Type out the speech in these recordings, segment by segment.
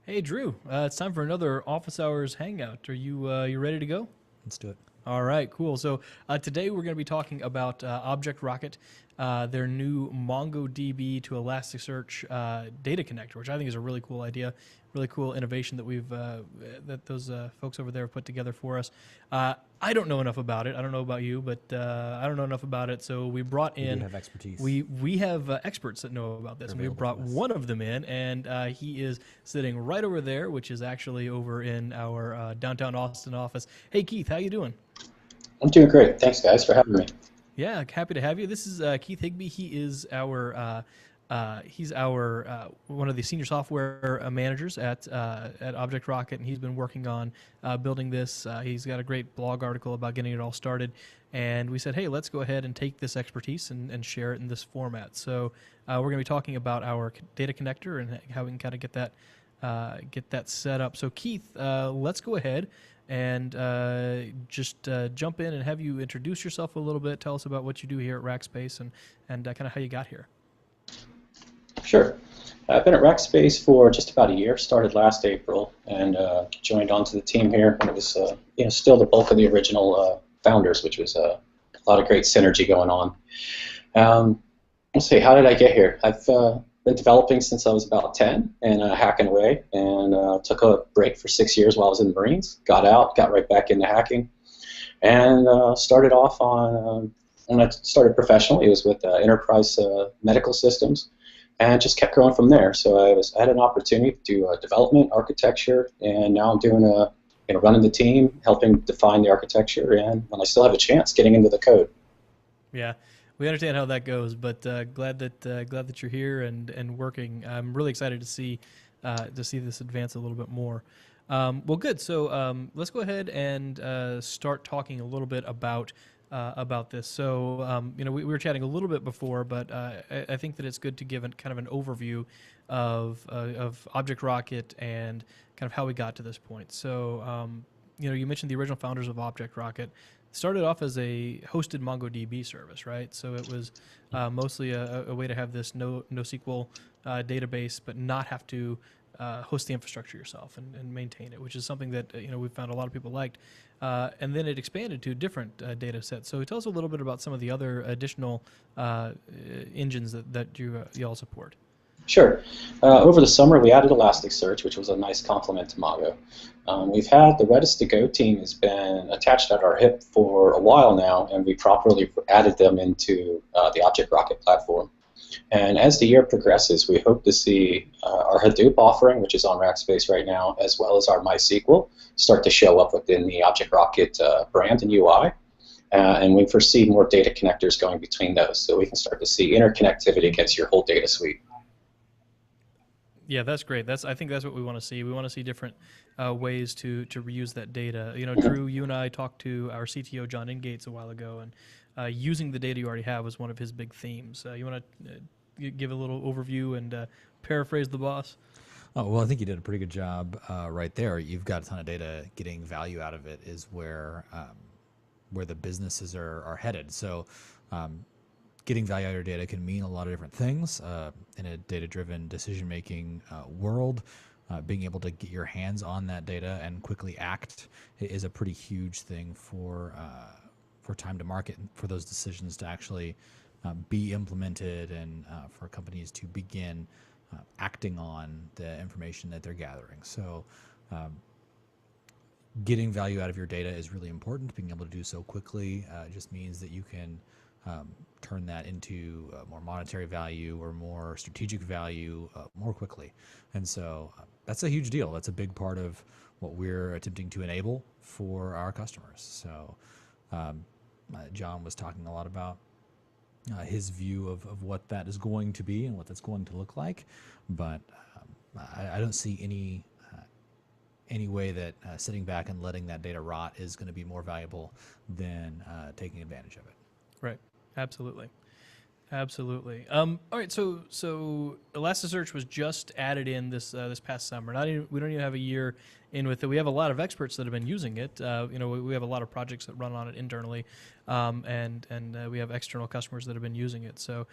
Hey Drew, it's time for another office hours hangout. Are you ready to go? Let's do it. All right, cool. So today we're going to be talking about ObjectRocket, their new MongoDB to Elasticsearch data connector, which I think is a really cool idea, really cool innovation that we've that those folks over there have put together for us. I don't know enough about it. I don't know about you, but I don't know enough about it. So we brought We do in have expertise we have experts that know about this, and we available brought to us. one of them in, and he is sitting right over there, which is actually over in our downtown Austin office. Hey Keith, how you doing? I'm doing great. Thanks, guys, for having me. Yeah, happy to have you. This is Keith Higby. He is our one of the senior software managers at ObjectRocket, and he's been working on building this. He's got a great blog article about getting it all started, and we said, hey, let's go ahead and take this expertise and share it in this format. So we're going to be talking about our data connector and how we can kind of get that set up. So Keith, let's go ahead and just jump in and have you introduce yourself a little bit. Tell us about what you do here at Rackspace and kind of how you got here. Sure. I've been at Rackspace for just about a year. Started last April and joined onto the team here when it was, still the bulk of the original founders, which was a lot of great synergy going on. Let's see, how did I get here? I've been developing since I was about 10 and hacking away, and took a break for 6 years while I was in the Marines. Got out, got right back into hacking, and started off on, when I started professionally, it was with enterprise medical systems, and just kept growing from there. So I had an opportunity to do development, architecture, and now I'm doing running the team, helping define the architecture, and when I still have a chance, getting into the code. Yeah, we understand how that goes, but glad that you're here and working. I'm really excited to see this advance a little bit more. Well, good. So let's go ahead and start talking a little bit about this. So we were chatting a little bit before, but I think that it's good to give kind of an overview of ObjectRocket and kind of how we got to this point. So you mentioned the original founders of ObjectRocket started off as a hosted MongoDB service, right? So it was mostly a way to have this NoSQL database, but not have to host the infrastructure yourself and maintain it, which is something that we found a lot of people liked. And then it expanded to different data sets. So tell us a little bit about some of the other additional engines that you all support. Sure. Over the summer, we added Elasticsearch, which was a nice complement to Mongo. We've had the Redis to Go team has been attached at our hip for a while now, and we properly added them into the ObjectRocket platform. And as the year progresses, we hope to see our Hadoop offering, which is on Rackspace right now, as well as our MySQL, start to show up within the ObjectRocket brand and UI. And we foresee more data connectors going between those, so we can start to see interconnectivity against your whole data suite. Yeah, that's great. I think that's what we want to see. We want to see different ways to reuse that data. Drew, you and I talked to our CTO John Ingates a while ago, and using the data you already have was one of his big themes. You want to give a little overview and paraphrase the boss? Oh, well, I think you did a pretty good job right there. You've got a ton of data. Getting value out of it is where the businesses are headed. So getting value out of your data can mean a lot of different things in a data-driven decision-making world. Being able to get your hands on that data and quickly act is a pretty huge thing for time to market and for those decisions to actually be implemented and for companies to begin acting on the information that they're gathering. So getting value out of your data is really important. Being able to do so quickly just means that you can turn that into more monetary value or more strategic value more quickly. And so that's a huge deal. That's a big part of what we're attempting to enable for our customers. So John was talking a lot about his view of what that is going to be and what that's going to look like. But I don't see any way that sitting back and letting that data rot is going to be more valuable than taking advantage of it. Right. Absolutely. Absolutely. All right. So Elasticsearch was just added in this past summer. We don't even have a year in with it. We have a lot of experts that have been using it. We have a lot of projects that run on it internally, and we have external customers that have been using it. So,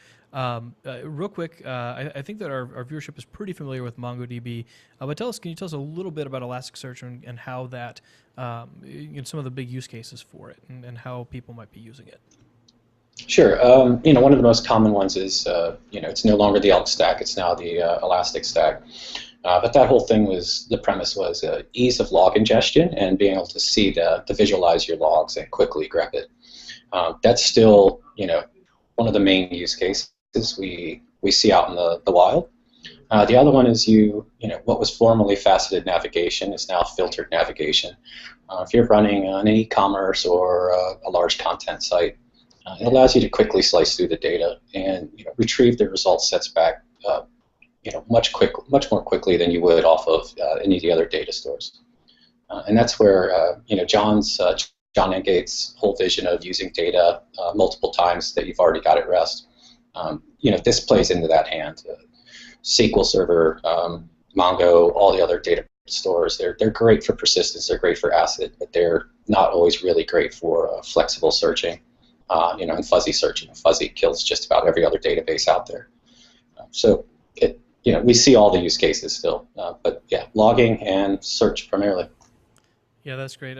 real quick, I think that our viewership is pretty familiar with MongoDB. But can you tell us a little bit about Elasticsearch and how that, some of the big use cases for it, and how people might be using it? Sure. One of the most common ones is, it's no longer the Elk stack; it's now the Elastic stack. But that whole thing the premise was ease of log ingestion and being able to see to visualize your logs and quickly grep it. That's still, one of the main use cases we see out in the wild. The other one is what was formerly faceted navigation is now filtered navigation. If you're running an e-commerce or a large content site, it allows you to quickly slice through the data and retrieve the result sets back much more quickly than you would off of any of the other data stores. And that's where John Engate's whole vision of using data multiple times that you've already got at rest. This plays into that hand. SQL Server, Mongo, all the other data stores, they're great for persistence, they're great for ACID, but they're not always really great for flexible searching. And fuzzy searching. Fuzzy kills just about every other database out there. We see all the use cases still, but yeah, logging and search primarily. Yeah, that's great.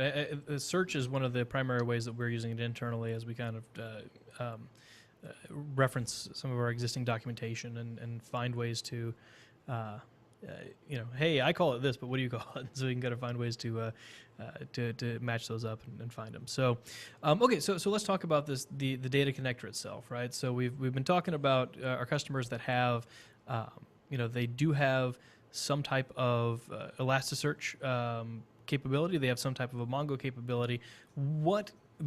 Search is one of the primary ways that we're using it internally as we kind of reference some of our existing documentation and find ways to, hey, I call it this, but what do you call it? So we can kind of find ways to match those up and find them. So, okay, so let's talk about the data connector itself, right? So we've been talking about our customers that have, they do have some type of Elasticsearch capability. They have some type of a Mongo capability.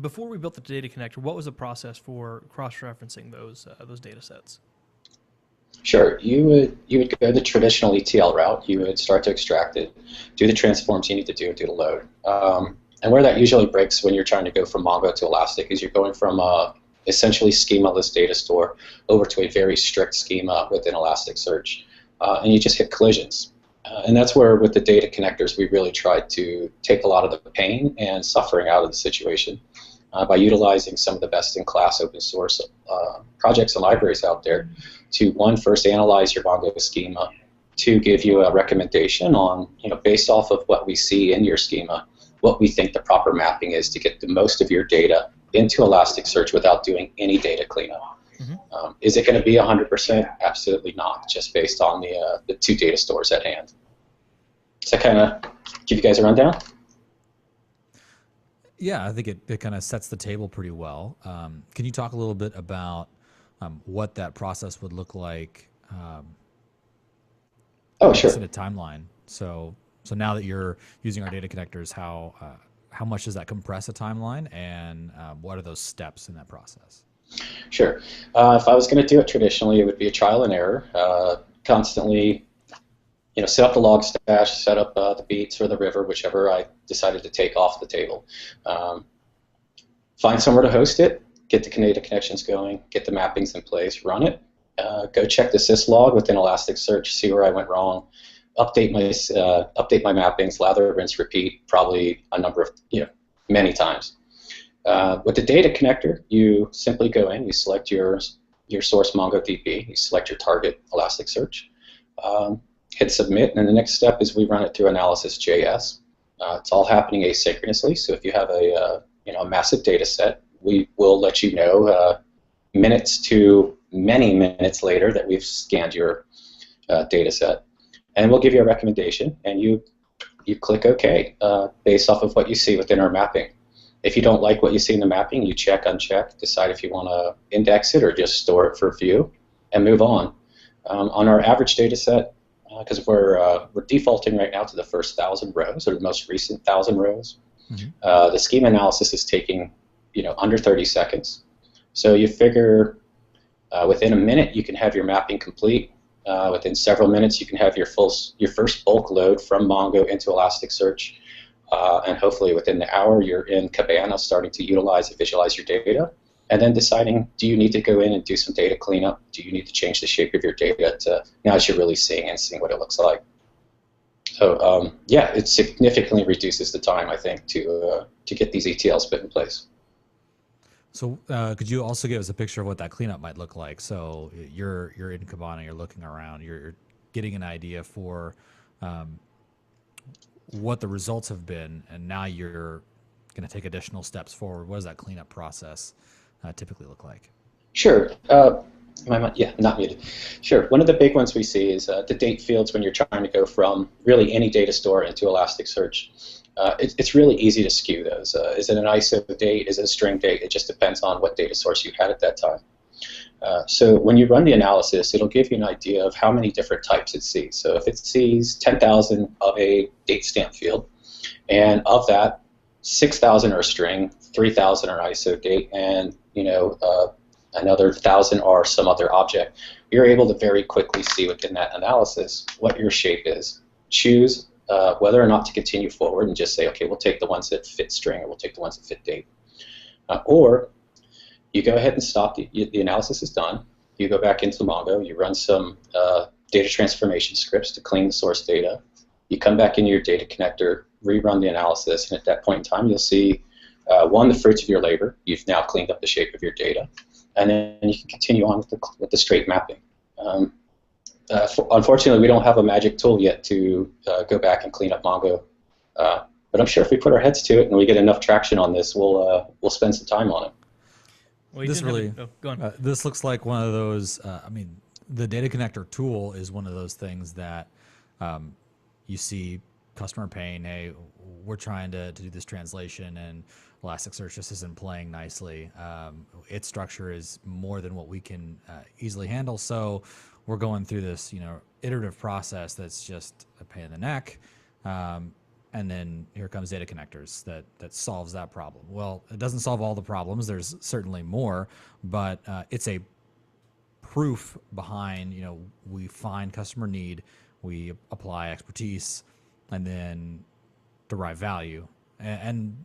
Before we built the data connector, what was the process for cross-referencing those data sets? Sure. You would go the traditional ETL route. You would start to extract it, do the transforms you need to do the load. And where that usually breaks when you're trying to go from Mongo to Elastic is you're going from essentially schema-less data store over to a very strict schema within Elasticsearch. And you just hit collisions. And that's where, with the data connectors, we really tried to take a lot of the pain and suffering out of the situation by utilizing some of the best-in-class open source projects and libraries out there to, one, first analyze your Mongo schema, to give you a recommendation on, based off of what we see in your schema, what we think the proper mapping is to get the most of your data into Elasticsearch without doing any data cleanup. Mm-hmm. Is it going to be 100%? Absolutely not, just based on the two data stores at hand. Does that kind of give you guys a rundown? Yeah, I think it kind of sets the table pretty well. Can you talk a little bit about what that process would look like? Sure. In a timeline. So now that you're using our data connectors, how much does that compress a timeline, and what are those steps in that process? Sure. If I was going to do it traditionally, it would be a trial and error. Constantly, set up the log stash, set up the beats or the river, whichever I decided to take off the table. Find somewhere to host it, get the data connections going, get the mappings in place, run it, go check the syslog within Elasticsearch, see where I went wrong, update my mappings, lather, rinse, repeat, probably a number of, many times. With the data connector, you simply go in, you select your source MongoDB, you select your target Elasticsearch, hit submit, and the next step is we run it through analysis.js. It's all happening asynchronously, so if you have a massive data set, we will let you know minutes to many minutes later that we've scanned your data set. And we'll give you a recommendation, and you click OK based off of what you see within our mapping. If you don't like what you see in the mapping, you check, uncheck, decide if you want to index it or just store it for view, and move on. On our average data set, because we're defaulting right now to the first 1,000 rows, or the most recent 1,000 rows, mm-hmm. The schema analysis is taking under 30 seconds. So you figure within a minute you can have your mapping complete. Within several minutes you can have your first bulk load from Mongo into Elasticsearch. And hopefully within the hour you're in Kibana starting to utilize and visualize your data. and then deciding, do you need to go in and do some data cleanup? Do you need to change the shape of your data to now you're really seeing what it looks like? So yeah, it significantly reduces the time, I think, to get these ETLs put in place. So could you also give us a picture of what that cleanup might look like? So you're in Kibana, you're looking around, you're getting an idea for what the results have been, and now you're going to take additional steps forward. What does that cleanup process typically look like? Sure. Yeah, not muted. Sure. One of the big ones we see is the date fields when you're trying to go from really any data store into Elasticsearch. It's really easy to skew those. Is it an ISO date? Is it a string date? It just depends on what data source you had at that time. So when you run the analysis, it'll give you an idea of how many different types it sees. So if it sees 10,000 of a date stamp field, and of that, 6,000 are string, 3,000 are ISO date, and another 1,000 are some other object, you're able to very quickly see within that analysis what your shape is. Choose whether or not to continue forward and just say, okay, we'll take the ones that fit string, or we'll take the ones that fit date. Or you go ahead and stop. The analysis is done. You go back into Mongo. You run some data transformation scripts to clean the source data. You come back into your data connector, rerun the analysis, and at that point in time, you'll see, one, the fruits of your labor. You've now cleaned up the shape of your data. And then you can continue on with the straight mapping. Unfortunately, we don't have a magic tool yet to go back and clean up Mongo. But I'm sure if we put our heads to it and we get enough traction on this, we'll spend some time on it. Well, This really, go on. this looks like one of those. I mean, the data connector tool is one of those things that you see customer paying. Hey, we're trying to do this translation, and Elasticsearch just isn't playing nicely. Its structure is more than what we can easily handle. So we're going through this, iterative process that's just a pain in the neck. And then here comes data connectors that solves that problem. Well, it doesn't solve all the problems. There's certainly more, but it's a proof behind, we find customer need, we apply expertise, and then derive value. And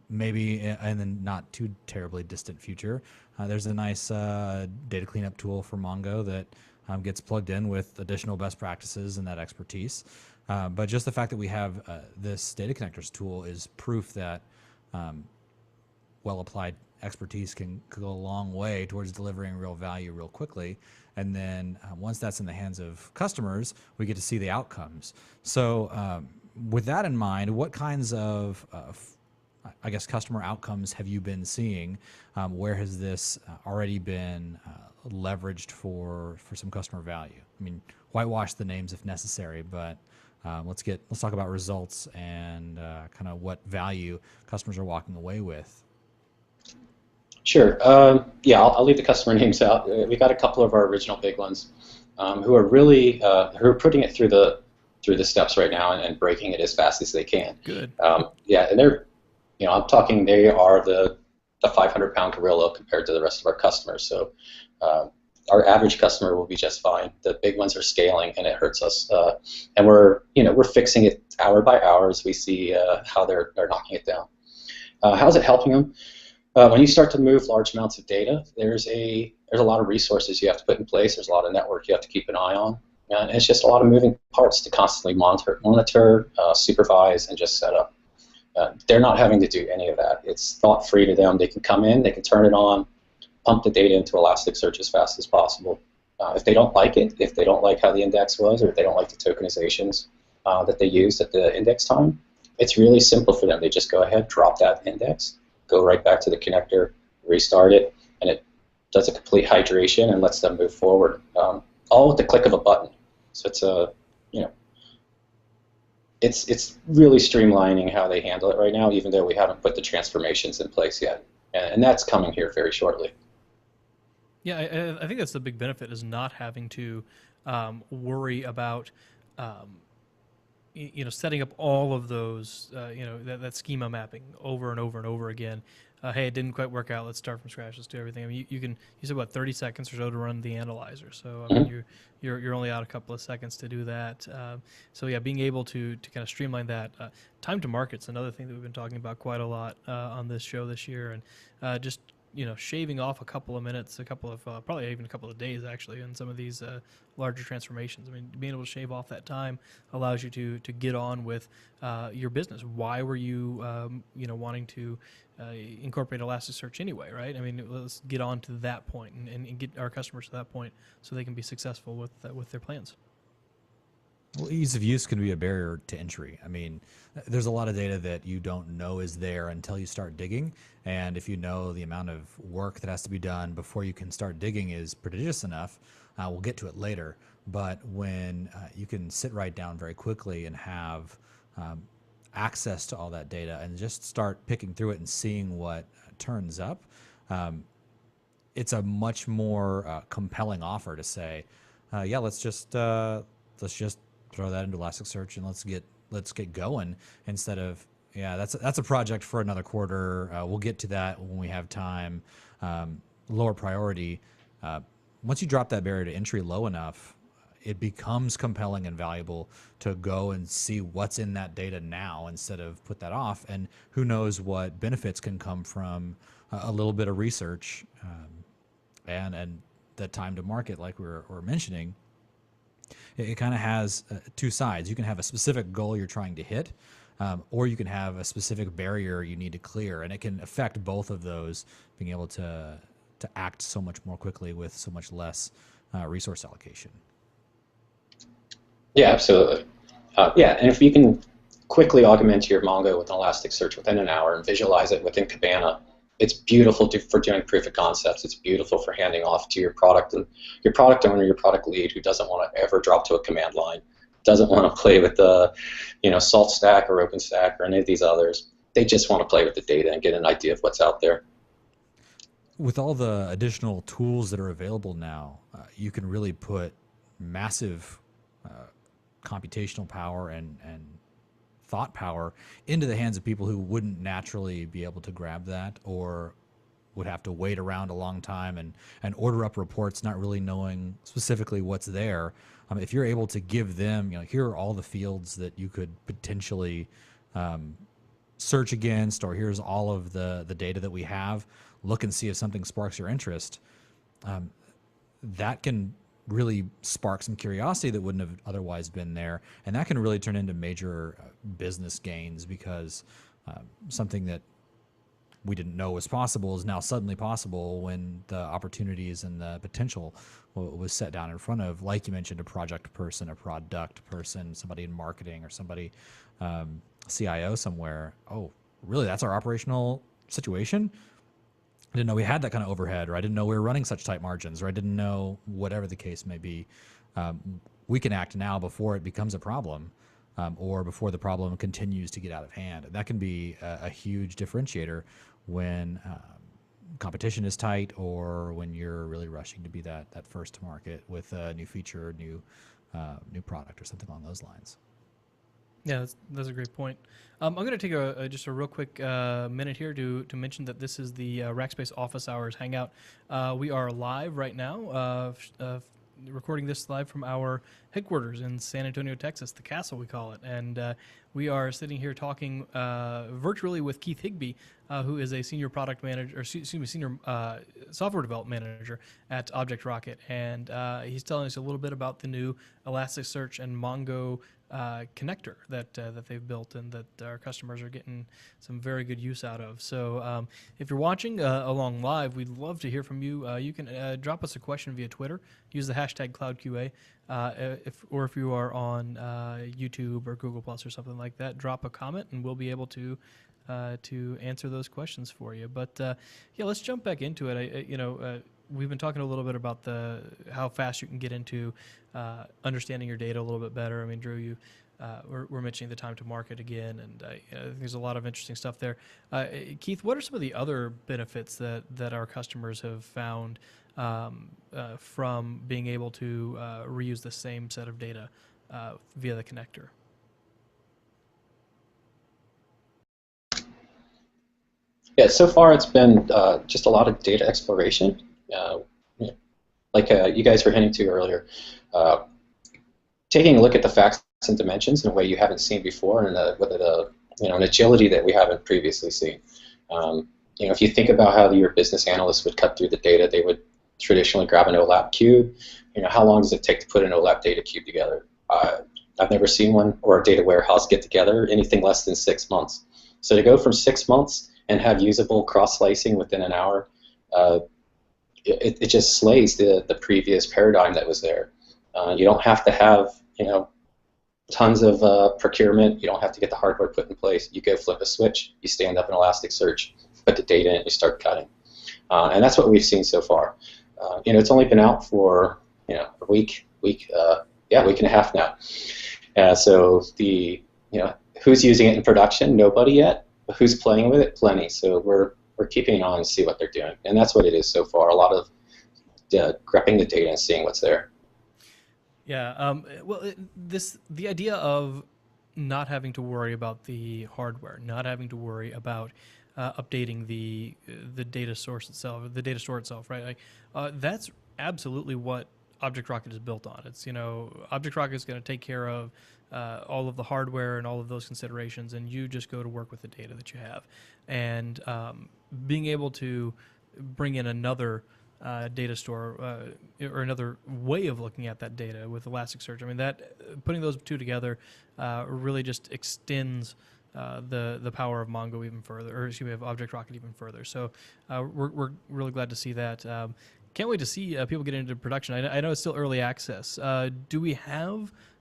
maybe in the not too terribly distant future, there's a nice data cleanup tool for Mongo that gets plugged in with additional best practices and that expertise. But just the fact that we have this data connectors tool is proof that well-applied expertise can go a long way towards delivering real value real quickly. And then once that's in the hands of customers, we get to see the outcomes. So with that in mind, what kinds of customer outcomes have you been seeing? Where has this already been leveraged for some customer value? I mean, whitewash the names if necessary, but let's talk about results and kind of what value customers are walking away with. Sure. Yeah, I'll leave the customer names out. We got a couple of our original big ones who are really who are putting it through the steps right now and breaking it as fast as they can. Good. Yeah, and they're, I'm talking, they are the 500-pound gorilla compared to the rest of our customers. So our average customer will be just fine. The big ones are scaling, and it hurts us. And we're fixing it hour by hour as we see how they're knocking it down. How's it helping them? When you start to move large amounts of data, there's a lot of resources you have to put in place. There's a lot of network you have to keep an eye on. And it's just a lot of moving parts to constantly monitor, supervise, and just set up. They're not having to do any of that. It's thought-free to them. They can come in, they can turn it on, pump the data into Elasticsearch as fast as possible. If they don't like it, if they don't like how the index was, or if they don't like the tokenizations that they used at the index time, it's really simple for them. They just go ahead, drop that index, go right back to the connector, restart it, and it does a complete hydration and lets them move forward, all with the click of a button. So it's it's really streamlining how they handle it right now, even though we haven't put the transformations in place yet, and that's coming here very shortly. Yeah, I think that's the big benefit, is not having to worry about setting up all of those, that schema mapping over and over and over again. Hey, it didn't quite work out. Let's start from scratch. Let's do everything. I mean, you said about 30 seconds or so to run the analyzer. So I mean, you're only out a couple of seconds to do that. So yeah, being able to kind of streamline that. Time to market's another thing that we've been talking about quite a lot on this show this year, and just shaving off a couple of minutes, a couple of probably even a couple of days actually in some of these larger transformations. I mean, being able to shave off that time allows you to get on with your business. Why were you wanting to incorporate Elasticsearch anyway, right? I mean, let's get on to that point and get our customers to that point so they can be successful with their plans. Well, ease of use can be a barrier to entry. I mean, there's a lot of data that you don't know is there until you start digging. And if you know the amount of work that has to be done before you can start digging is prodigious enough, we'll get to it later. But when you can sit right down very quickly and have access to all that data and just start picking through it and seeing what turns up, it's a much more compelling offer to say, yeah, let's just throw that into Elasticsearch and let's get going, instead of, yeah, that's a project for another quarter. We'll get to that when we have time. Lower priority. Once you drop that barrier to entry low enough, it becomes compelling and valuable to go and see what's in that data now instead of put that off. And who knows what benefits can come from a little bit of research and the time to market, like we're mentioning. It kind of has two sides. You can have a specific goal you're trying to hit, or you can have a specific barrier you need to clear, and it can affect both of those, being able to act so much more quickly with so much less resource allocation. Yeah, absolutely. Yeah, and if you can quickly augment your Mongo with an Elasticsearch within an hour and visualize it within Kibana, it's beautiful for doing proof of concepts. It's beautiful for handing off to your product owner, your product lead, who doesn't want to ever drop to a command line, doesn't want to play with the, Salt Stack or OpenStack or any of these others. They just want to play with the data and get an idea of what's out there. With all the additional tools that are available now, you can really put massive computational power and thought power into the hands of people who wouldn't naturally be able to grab that, or would have to wait around a long time and order up reports not really knowing specifically what's there. If you're able to give them, here are all the fields that you could potentially search against, or here's all of the data that we have, look and see if something sparks your interest, that can really spark some curiosity that wouldn't have otherwise been there. And that can really turn into major business gains, because something that we didn't know was possible is now suddenly possible when the opportunities and the potential was set down in front of, like you mentioned, a project person, a product person, somebody in marketing, or somebody CIO somewhere. Oh, really? That's our operational situation? I didn't know we had that kind of overhead, or I didn't know we were running such tight margins, or I didn't know, whatever the case may be. We can act now before it becomes a problem, or before the problem continues to get out of hand. And that can be a huge differentiator when competition is tight, or when you're really rushing to be that first to market with a new feature, new product, or something along those lines. Yeah, that's a great point. I'm going to take just a real quick minute here to mention that this is the Rackspace Office Hours Hangout. We are live right now, recording this live from our headquarters in San Antonio, Texas, the castle we call it. And we are sitting here talking virtually with Keith Higbee, who is a senior product manager, or excuse me, senior software development manager at ObjectRocket. And he's telling us a little bit about the new Elasticsearch and Mongo connector that they've built, and that our customers are getting some very good use out of. So if you're watching along live, we'd love to hear from you. You can drop us a question via Twitter. Use the hashtag CloudQA. If you are on YouTube or Google Plus or something like that, drop a comment, and we'll be able to answer those questions for you. But yeah, let's jump back into it. We've been talking a little bit about how fast you can get into understanding your data a little bit better. I mean, Drew, we're mentioning the time to market again, and I think there's a lot of interesting stuff there. Keith, what are some of the other benefits that our customers have found from being able to reuse the same set of data via the connector? Yeah, so far it's been just a lot of data exploration. Like you guys were hinting to earlier, taking a look at the facts and dimensions in a way you haven't seen before, and with an agility that we haven't previously seen. if you think about how your business analysts would cut through the data, they would traditionally grab an OLAP cube. How long does it take to put an OLAP data cube together? I've never seen one or a data warehouse get together anything less than 6 months. So to go from 6 months and have usable cross-slicing within an hour, it just slays the previous paradigm that was there. You don't have to have tons of procurement. You don't have to get the hardware put in place. You go flip a switch, you stand up an Elasticsearch, put the data in, you start cutting. And that's what we've seen so far. It's only been out for a week and a half now. So who's using it in production? Nobody yet. But who's playing with it? Plenty. So we're keeping an eye on to see what they're doing, and that's what it is so far. A lot of grepping the data and seeing what's there. Yeah. The idea of not having to worry about the hardware, not having to worry about updating the data source itself, the data store itself, right? Like that's absolutely what ObjectRocket is built on. It's ObjectRocket is going to take care of all of the hardware and all of those considerations, and you just go to work with the data that you have. And being able to bring in another data store or another way of looking at that data with Elasticsearch, I mean, that putting those two together really just extends the power of Mongo even further, or excuse me, of ObjectRocket even further. So we're really glad to see that. Can't wait to see people get into production. I know it's still early access.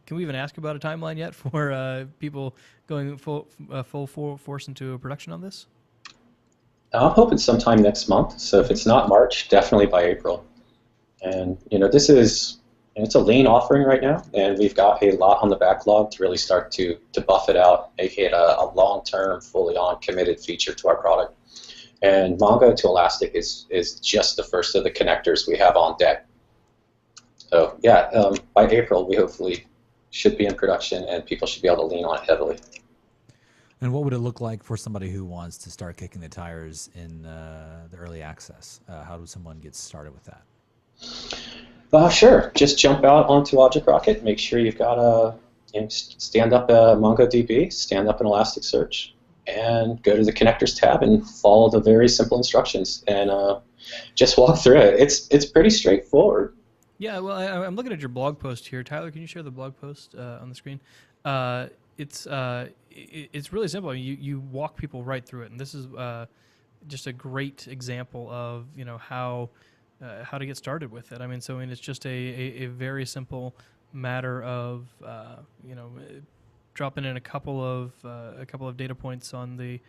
Can we even ask about a timeline yet for people going full force into production on this? I'm hoping sometime next month. So if it's not March, definitely by April. And this is it's a lean offering right now, and we've got a lot on the backlog to really start to buff it out, make it a long-term, fully on committed feature to our product. And Mongo to Elastic is just the first of the connectors we have on deck. So yeah, by April we hopefully should be in production, and people should be able to lean on it heavily. And what would it look like for somebody who wants to start kicking the tires in the early access? How does someone get started with that? Sure. Just jump out onto ObjectRocket. Make sure you've got stand up MongoDB, stand up an Elasticsearch, and go to the connectors tab and follow the very simple instructions and just walk through it. It's pretty straightforward. Yeah, well, I'm looking at your blog post here. Tyler, can you share the blog post on the screen? It's really simple. You walk people right through it, and this is just a great example of how to get started with it. I mean, it's just a very simple matter of dropping in a couple of data points on the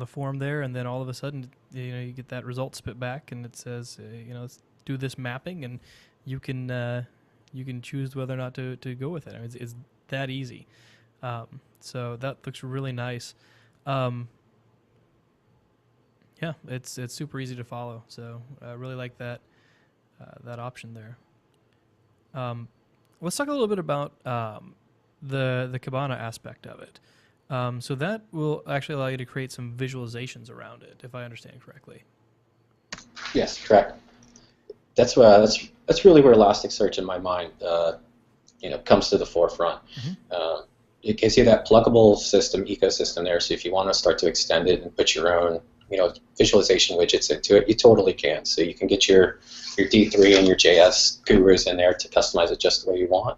form there, and then all of a sudden you get that result spit back, and it says let's do this mapping, and you can choose whether or not to go with it. I mean, it's that easy. So that looks really nice. Yeah, it's super easy to follow. So I really like that option there. Let's talk a little bit about the Kibana aspect of it. So that will actually allow you to create some visualizations around it, if I understand correctly. Yes, correct. That's really where Elasticsearch in my mind comes to the forefront. Mm-hmm. It gives you that pluggable ecosystem there. So if you want to start to extend it and put your own visualization widgets into it, you totally can. So you can get your D3 and your JS gurus in there to customize it just the way you want,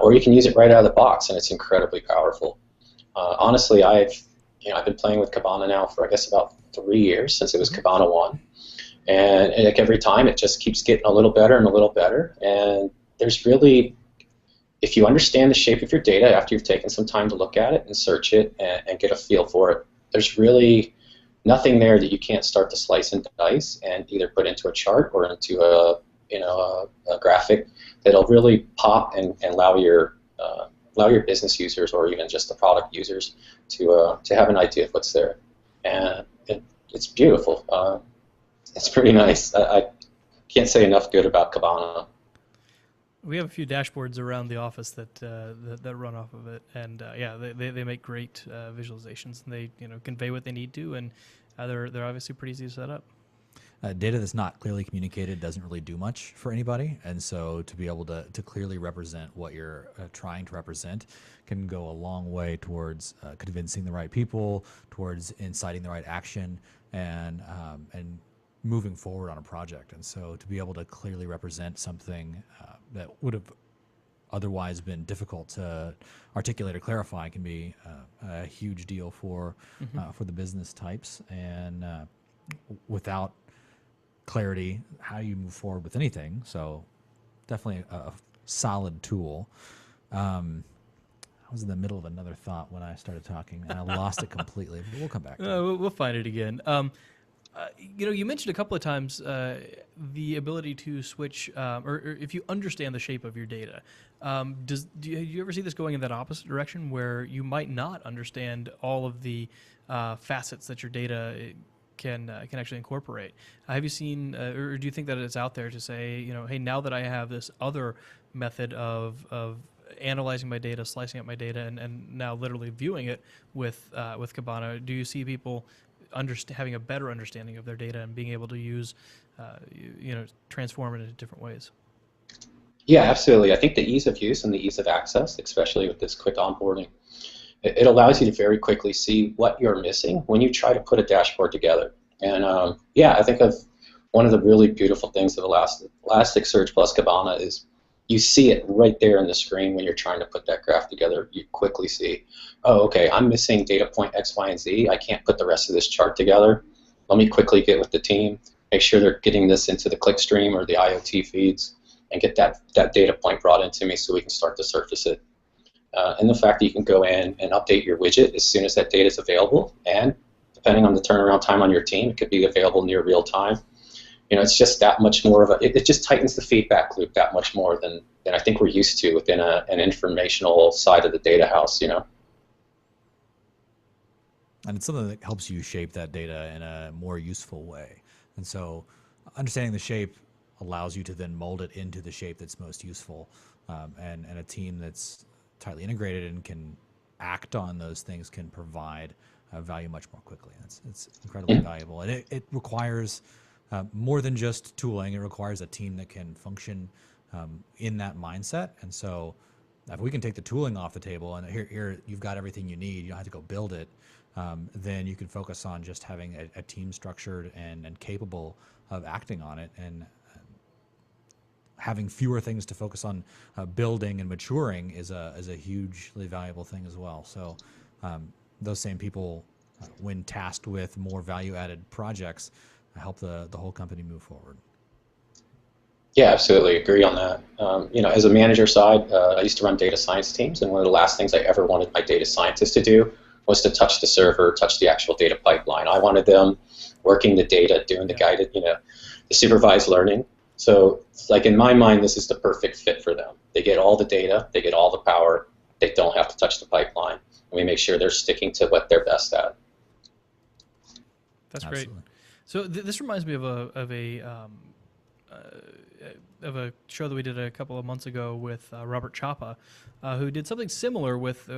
or you can use it right out of the box, and it's incredibly powerful. Honestly, I've been playing with Kibana now for I guess about 3 years since it was Kibana 1, and like every time it just keeps getting a little better and a little better. And there's really, if you understand the shape of your data after you've taken some time to look at it and search it and get a feel for it, there's really nothing there that you can't start to slice and dice and either put into a chart or into a graphic that'll really pop and allow your business users or even just the product users to have an idea of what's there. And it's beautiful. It's pretty nice. I can't say enough good about Kibana. We have a few dashboards around the office that run off of it, and they make great visualizations, and they convey what they need to, and they're obviously pretty easy to set up. data that's not clearly communicated doesn't really do much for anybody. And so to be able to clearly represent what you're trying to represent can go a long way towards convincing the right people, towards inciting the right action, and moving forward on a project. And so to be able to clearly represent something that would have otherwise been difficult to articulate or clarify can be a huge deal for the business types. And without clarity, how you move forward with anything. So definitely a solid tool. I was in the middle of another thought when I started talking, and I lost it completely. But we'll come back to it. We'll find it again. You mentioned a couple of times the ability to switch, or if you understand the shape of your data. Do you ever see this going in that opposite direction, where you might not understand all of the facets that your data can actually incorporate? Have you seen, or do you think that it's out there to say, hey, now that I have this other method of analyzing my data, slicing up my data, and now literally viewing it with Kibana, do you see people having a better understanding of their data and being able to use, transform it into different ways? Yeah, absolutely. I think the ease of use and the ease of access, especially with this quick onboarding, it allows you to very quickly see what you're missing when you try to put a dashboard together. And I think of one of the really beautiful things of Elasticsearch plus Kibana is you see it right there in the screen when you're trying to put that graph together. You quickly see, oh, okay, I'm missing data point X, Y, and Z. I can't put the rest of this chart together. Let me quickly get with the team, make sure they're getting this into the clickstream or the IoT feeds, and get that data point brought into me so we can start to surface it. And the fact that you can go in and update your widget as soon as that data is available, and depending on the turnaround time on your team, it could be available near real time. It's just that much more of it just tightens the feedback loop that much more than I think we're used to within an informational side of the data house, And it's something that helps you shape that data in a more useful way. And so understanding the shape allows you to then mold it into the shape that's most useful. And a team that's tightly integrated and can act on those things can provide value much more quickly. It's incredibly valuable. And it requires more than just tooling. It requires a team that can function in that mindset. And so if we can take the tooling off the table and here you've got everything you need, you don't have to go build it, then you can focus on just having a team structured and capable of acting on it, and having fewer things to focus on building and maturing is a hugely valuable thing as well. So those same people, when tasked with more value-added projects, help the whole company move forward. Yeah, absolutely agree on that. As a manager side, I used to run data science teams, and one of the last things I ever wanted my data scientists to do was to touch the server, touch the actual data pipeline. I wanted them working the data, doing the guided, the supervised learning. So, like in my mind, this is the perfect fit for them. They get all the data, they get all the power, they don't have to touch the pipeline, and we make sure they're sticking to what they're best at. That's Absolutely great. So this reminds me of a show that we did a couple of months ago with Robert Chapa, who did something similar with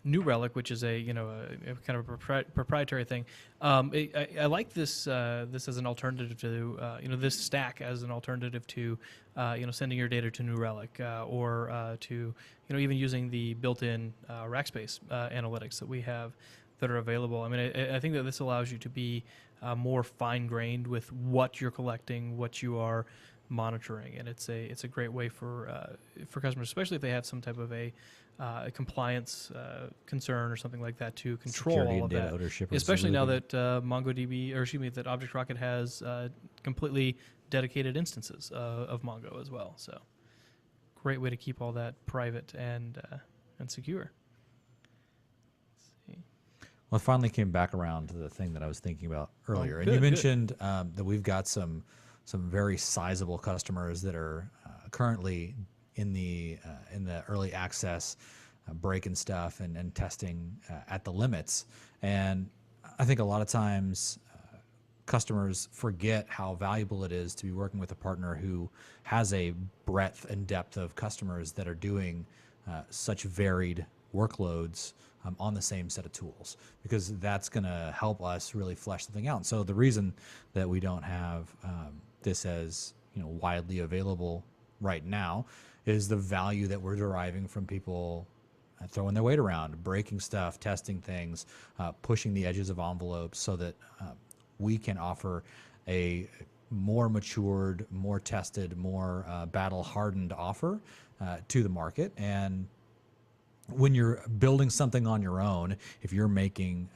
New Relic, which is a kind of a proprietary thing. I like this as an alternative to this stack as an alternative to sending your data to New Relic or to even using the built-in Rackspace analytics that we have that are available. I mean, I think that this allows you to be more fine-grained with what you're collecting, what you are monitoring, and it's a great way for customers, especially if they have some type of a compliance concern or something like that, to control Security all of and data that. ownership, Especially now that MongoDB, or excuse me, that ObjectRocket has completely dedicated instances of Mongo as well. So, great way to keep all that private and secure. Well, it finally came back around to the thing that I was thinking about earlier. Oh, And you good. mentioned that we've got some very sizable customers that are currently in the early access break and stuff and testing at the limits. And I think a lot of times customers forget how valuable it is to be working with a partner who has a breadth and depth of customers that are doing such varied workloads on the same set of tools, because that's going to help us really flesh something out. And so the reason that we don't have this as widely available right now is the value that we're deriving from people throwing their weight around, breaking stuff, testing things, pushing the edges of envelopes, so that we can offer a more matured, more tested, more battle-hardened offer to the market. And when you're building something on your own, if you're making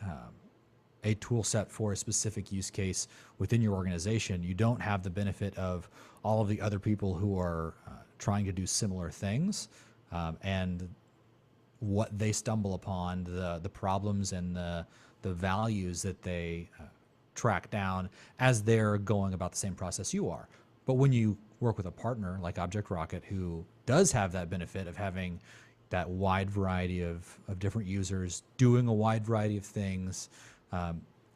a tool set for a specific use case within your organization, you don't have the benefit of all of the other people who are trying to do similar things, and what they stumble upon, the problems and the values that they track down as they're going about the same process you are. But when you work with a partner like ObjectRocket, who does have that benefit of having that wide variety of different users doing a wide variety of things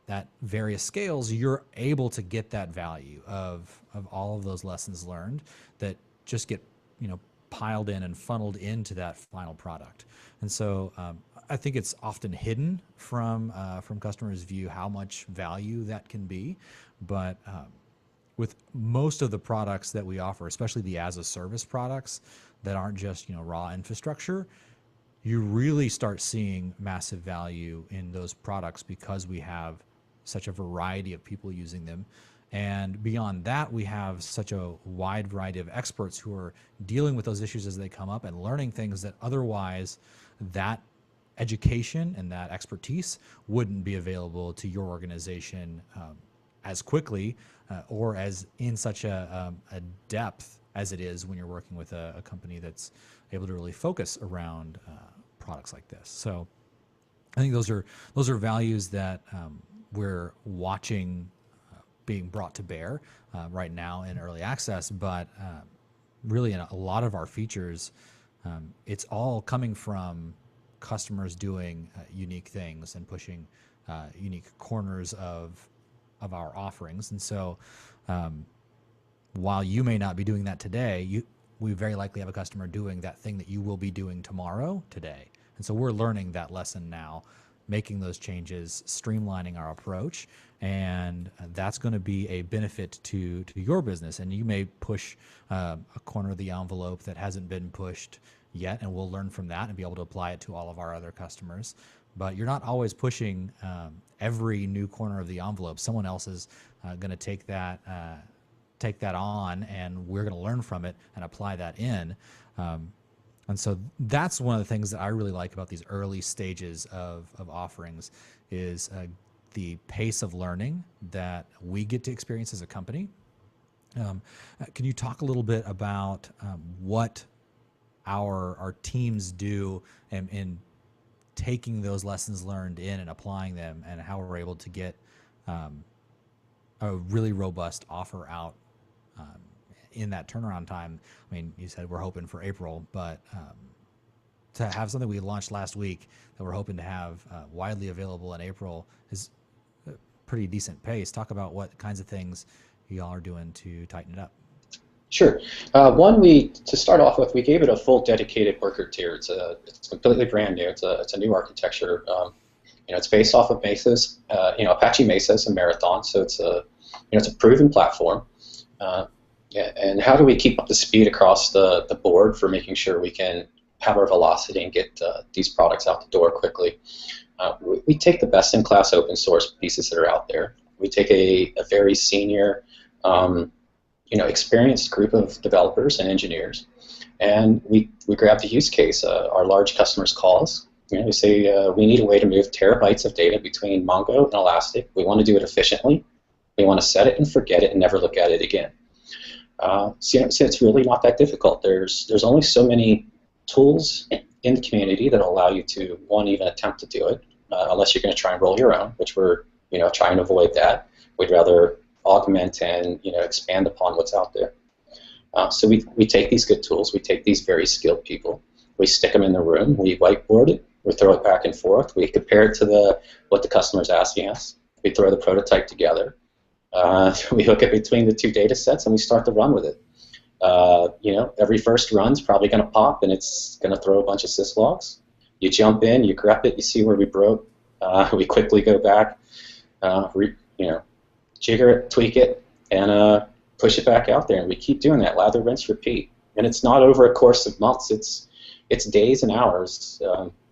at various scales, you're able to get that value of all of those lessons learned that just get piled in and funneled into that final product. And so I think it's often hidden from customers' view how much value that can be. But with most of the products that we offer, especially the as-a-service products that aren't just raw infrastructure, you really start seeing massive value in those products because we have such a variety of people using them. And beyond that, we have such a wide variety of experts who are dealing with those issues as they come up and learning things that otherwise that education and that expertise wouldn't be available to your organization as quickly or as in such a depth as it is when you're working with a company that's able to really focus around products like this. So I think those are values that we're watching being brought to bear right now in early access, but really in a lot of our features, it's all coming from customers doing unique things and pushing unique corners of our offerings. And so while you may not be doing that today, we very likely have a customer doing that thing that you will be doing tomorrow today. And so we're learning that lesson now, making those changes, streamlining our approach, and that's going to be a benefit to your business. And you may push a corner of the envelope that hasn't been pushed yet, and we'll learn from that and be able to apply it to all of our other customers. But you're not always pushing every new corner of the envelope. Someone else is going to take that on, and we're going to learn from it and apply that in. And so that's one of the things that I really like about these early stages of offerings is the pace of learning that we get to experience as a company. Can you talk a little bit about what our teams do in taking those lessons learned in and applying them, and how we're able to get a really robust offer out in that turnaround time? I mean, you said we're hoping for April, but to have something we launched last week that we're hoping to have widely available in April is a pretty decent pace. Talk about what kinds of things y'all are doing to tighten it up. Sure. To start off with, we gave it a full dedicated worker tier. It's completely brand new. It's a new architecture. It's based off of Mesas, Apache Mesas and Marathon. So it's a proven platform. And how do we keep up the speed across the board for making sure we can have our velocity and get these products out the door quickly? We take the best-in-class open source pieces that are out there. We take a very senior, experienced group of developers and engineers, and we grab the use case. Our large customers call us. We say we need a way to move terabytes of data between Mongo and Elastic. We want to do it efficiently. We want to set it and forget it and never look at it again. So it's really not that difficult. There's only so many tools in the community that allow you to, one, even attempt to do it, unless you're going to try and roll your own, which we're trying to avoid that. We'd rather augment and expand upon what's out there. So we take these good tools, we take these very skilled people, we stick them in the room, we whiteboard it, we throw it back and forth, we compare it to what the customer's asking us, we throw the prototype together. We hook it between the two data sets and we start to run with it. Every first run's probably going to pop and it's going to throw a bunch of syslogs. You jump in, you grep it, you see where we broke. We quickly go back, jigger it, tweak it, and push it back out there. And we keep doing that, lather, rinse, repeat. And it's not over a course of months. It's days and hours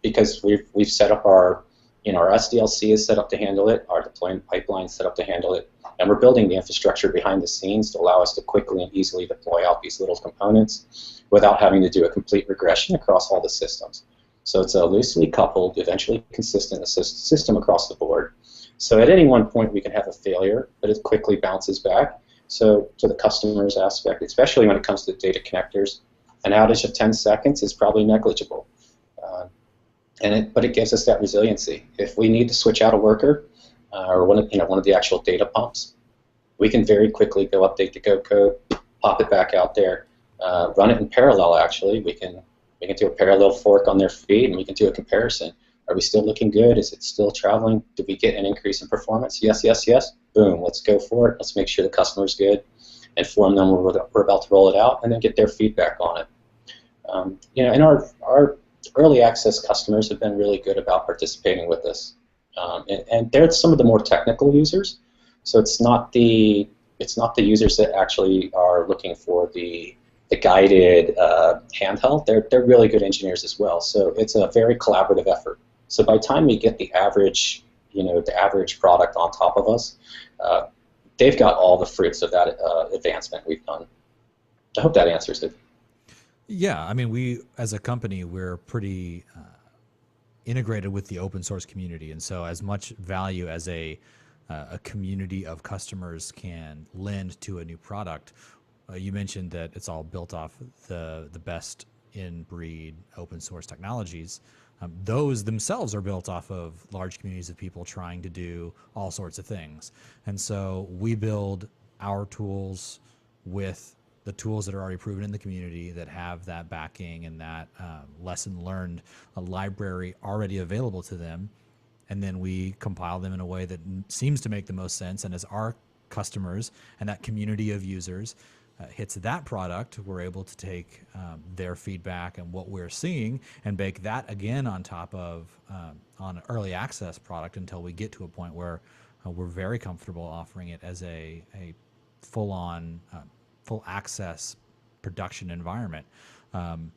because we've set up our SDLC is set up to handle it, our deployment pipeline is set up to handle it, and we're building the infrastructure behind the scenes to allow us to quickly and easily deploy out these little components without having to do a complete regression across all the systems. So it's a loosely coupled, eventually consistent system across the board. So at any one point we can have a failure, but it quickly bounces back. So to the customer's aspect, especially when it comes to data connectors, an outage of 10 seconds is probably negligible. But it gives us that resiliency. If we need to switch out a worker or one of the actual data pumps, we can very quickly go update the Go code, pop it back out there, run it in parallel. Actually, we can do a parallel fork on their feed, and we can do a comparison. Are we still looking good? Is it still traveling? Did we get an increase in performance? Yes, yes, yes. Boom. Let's go for it. Let's make sure the customer's good. Inform them we're about to roll it out, and then get their feedback on it. And our early access customers have been really good about participating with us, and they're some of the more technical users. So it's not the users that actually are looking for the guided handheld. They're really good engineers as well. So it's a very collaborative effort. So by the time we get the average product on top of us, they've got all the fruits of that advancement we've done. I hope that answers it. Yeah, I mean, we as a company, we're pretty integrated with the open source community, and so as much value as a community of customers can lend to a new product. You mentioned that it's all built off the best in breed open source technologies. Those themselves are built off of large communities of people trying to do all sorts of things, and so we build our tools with the tools that are already proven in the community that have that backing and that lesson learned, a library already available to them, and then we compile them in a way that seems to make the most sense. And as our customers and that community of users hits that product, we're able to take their feedback and what we're seeing and bake that again on top of on an early access product until we get to a point where we're very comfortable offering it as a full-on full access production environment. And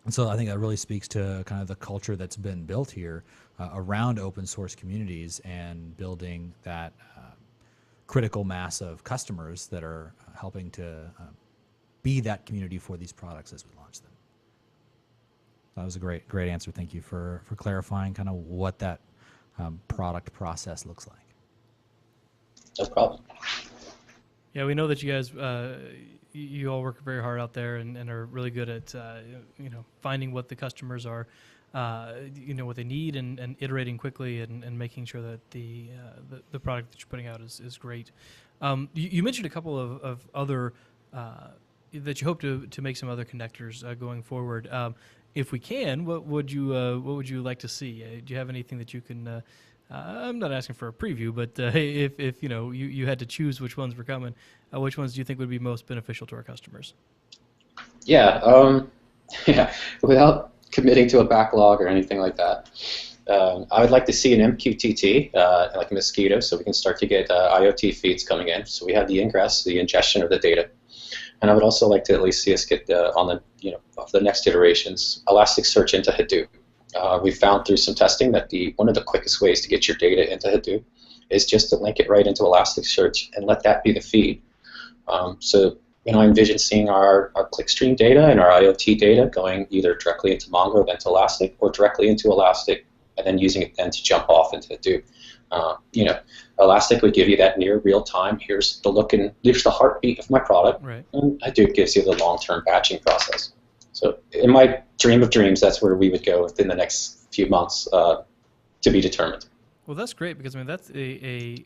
so I think that really speaks to kind of the culture that's been built here around open source communities and building that critical mass of customers that are helping to be that community for these products as we launch them. That was a great answer. Thank you for clarifying kind of what that product process looks like. No problem. Yeah, we know that you guys, you all work very hard out there and are really good at, finding what the customers are, what they need and iterating quickly and making sure that the product that you're putting out is great. You mentioned a couple of other, that you hope to make some other connectors going forward. If we can, what would you like to see? Do you have anything that you can? I'm not asking for a preview, but if you had to choose which ones were coming, which ones do you think would be most beneficial to our customers? Yeah, without committing to a backlog or anything like that, I would like to see an MQTT, like a Mosquito, so we can start to get IoT feeds coming in. So we have the ingress, the ingestion of the data. And I would also like to at least see us get on the next iterations, Elasticsearch into Hadoop. We found through some testing that one of the quickest ways to get your data into Hadoop is just to link it right into Elasticsearch and let that be the feed. So I envision seeing our clickstream data and our IoT data going either directly into Mongo, then to Elastic, or directly into Elastic, and then using it then to jump off into Hadoop. Elastic would give you that near real time. Here's the heartbeat of my product, right. And Hadoop gives you the long-term batching process. So in my dream of dreams, that's where we would go within the next few months to be determined. Well, that's great because that's it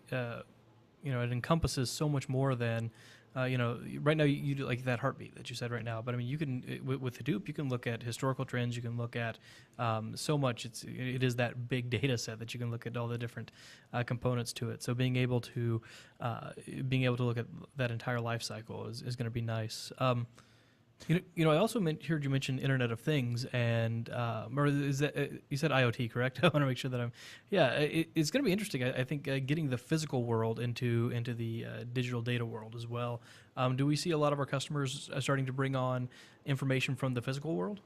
encompasses so much more than right now you do like that heartbeat that you said right now. But I mean, you can with Hadoop, you can look at historical trends. You can look at so much. It is that big data set that you can look at all the different components to it. So being able to look at that entire life cycle is going to be nice. I also heard you mention Internet of Things, and or is that you said IoT, correct? I want to make sure that it's going to be interesting. I think getting the physical world into the digital data world as well. Do we see a lot of our customers starting to bring on information from the physical world?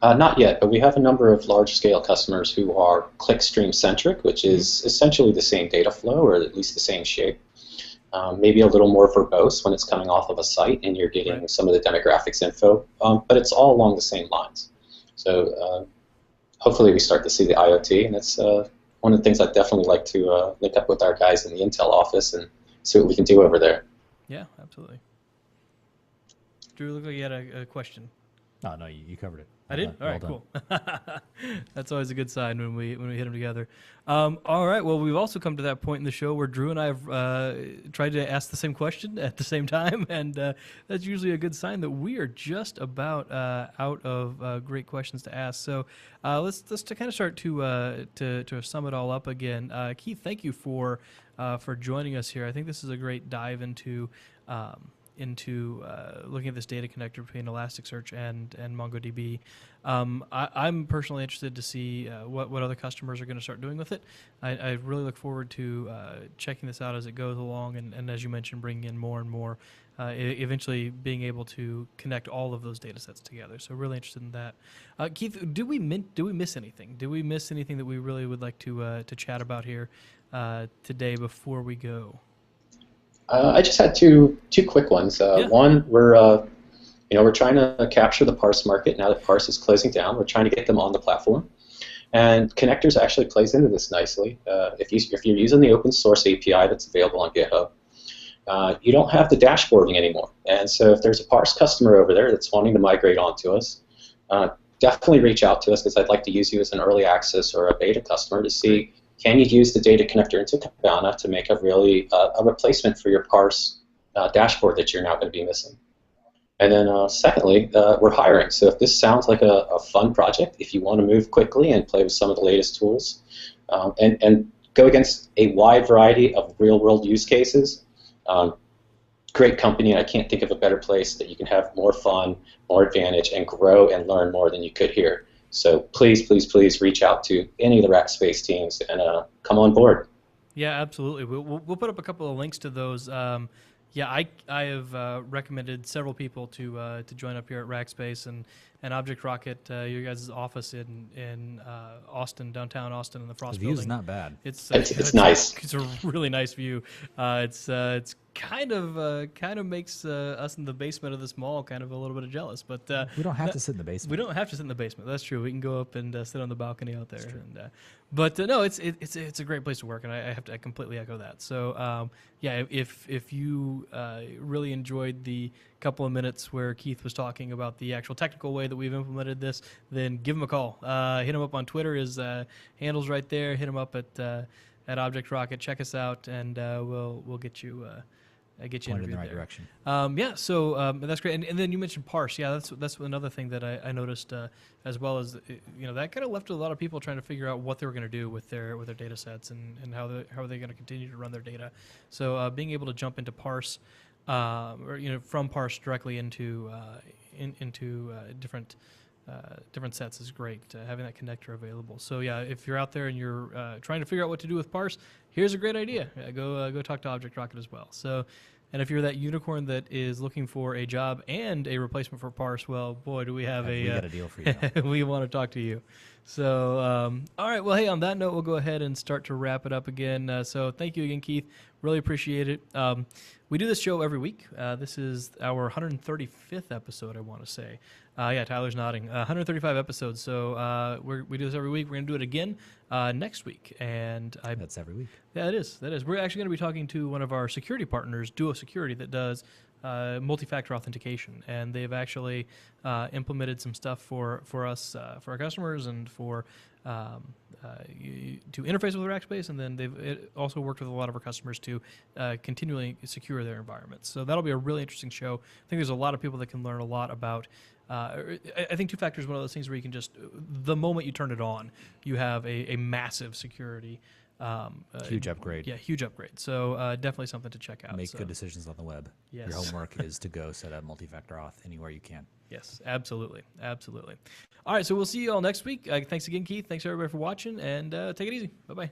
Not yet, but we have a number of large-scale customers who are clickstream centric, which is essentially the same data flow, or at least the same shape. Maybe a little more verbose when it's coming off of a site and you're getting some of the demographics info, but it's all along the same lines. So hopefully we start to see the IoT, and that's one of the things I'd definitely like to link up with our guys in the Intel office and see what we can do over there. Yeah, absolutely. Drew, looked like you had a question. No, you covered it. I did? All right, cool. That's always a good sign when we hit them together. All right, well, we've also come to that point in the show where Drew and I have tried to ask the same question at the same time, and that's usually a good sign that we are just about out of great questions to ask. So let's to kind of start to sum it all up again. Keith, thank you for joining us here. I think this is a great dive into looking at this data connector between Elasticsearch and MongoDB. I'm personally interested to see what other customers are going to start doing with it. I really look forward to checking this out as it goes along, and as you mentioned, bringing in more and more, eventually being able to connect all of those data sets together. So really interested in that. Keith, do we miss anything? Do we miss anything that we really would like to chat about here today before we go? I just had two quick ones. One, we're trying to capture the Parse market now that Parse is closing down. We're trying to get them on the platform, and connectors actually plays into this nicely. If you're using the open source API that's available on GitHub, you don't have the dashboarding anymore. And so if there's a Parse customer over there that's wanting to migrate onto us, definitely reach out to us, because I'd like to use you as an early access or a beta customer to see. Can you use the data connector into Kibana to make a replacement for your Parse dashboard that you're now going to be missing? And then secondly, we're hiring. So if this sounds like a fun project, if you want to move quickly and play with some of the latest tools and go against a wide variety of real-world use cases, great company, and I can't think of a better place that you can have more fun, more advantage, and grow and learn more than you could here. So please, please, please reach out to any of the Rackspace teams and come on board. Yeah, absolutely. We'll put up a couple of links to those. I have recommended several people to join up here at Rackspace and ObjectRocket, your guys' office in Austin, downtown Austin, in the Frost Building. The view's not bad. It's nice. It's a really nice view. It's kind of makes us in the basement of this mall kind of a little bit jealous, but we don't have to sit in the basement. We don't have to sit in the basement. That's true. We can go up and sit on the balcony out there. But no, it's a great place to work, and I completely echo that. So if you really enjoyed the couple of minutes where Keith was talking about the actual technical way that we've implemented this, then give him a call. Hit him up on Twitter. His handle's right there. Hit him up at ObjectRocket. Check us out, and we'll get you. Get you in the right direction. So that's great. And then you mentioned Parse. Yeah, that's another thing that I noticed, as well as that kind of left a lot of people trying to figure out what they were going to do with their data sets and how are they going to continue to run their data. So being able to jump into Parse, or from Parse directly into different sets is great. Having that connector available. So yeah, if you're out there and you're trying to figure out what to do with Parse, here's a great idea. Go talk to ObjectRocket as well. So, and if you're that unicorn that is looking for a job and a replacement for Parse, well, boy, do we have we got a deal for you. We want to talk to you. So, all right. Well, hey, on that note, we'll go ahead and start to wrap it up again. So thank you again, Keith. Really appreciate it. We do this show every week. This is our 135th episode, I want to say. Tyler's nodding. 135 episodes. So we do this every week. We're going to do it again next week. And that's every week. Yeah, it is. That is. We're actually going to be talking to one of our security partners, Duo Security, that does multi-factor authentication, and they've actually implemented some stuff for us, for our customers, and for to interface with Rackspace, and then they've also worked with a lot of our customers to continually secure their environments. So that'll be a really interesting show. I think there's a lot of people that can learn a lot about. I think two-factor is one of those things where you can just, the moment you turn it on, you have a massive security Huge upgrade. Yeah, huge upgrade. So definitely something to check out. Make So, good decisions on the web. Yes. Your homework is to go set up multi-factor auth anywhere you can. Yes, absolutely. Absolutely. All right, so we'll see you all next week. Thanks again, Keith. Thanks, everybody, for watching, and take it easy. Bye-bye.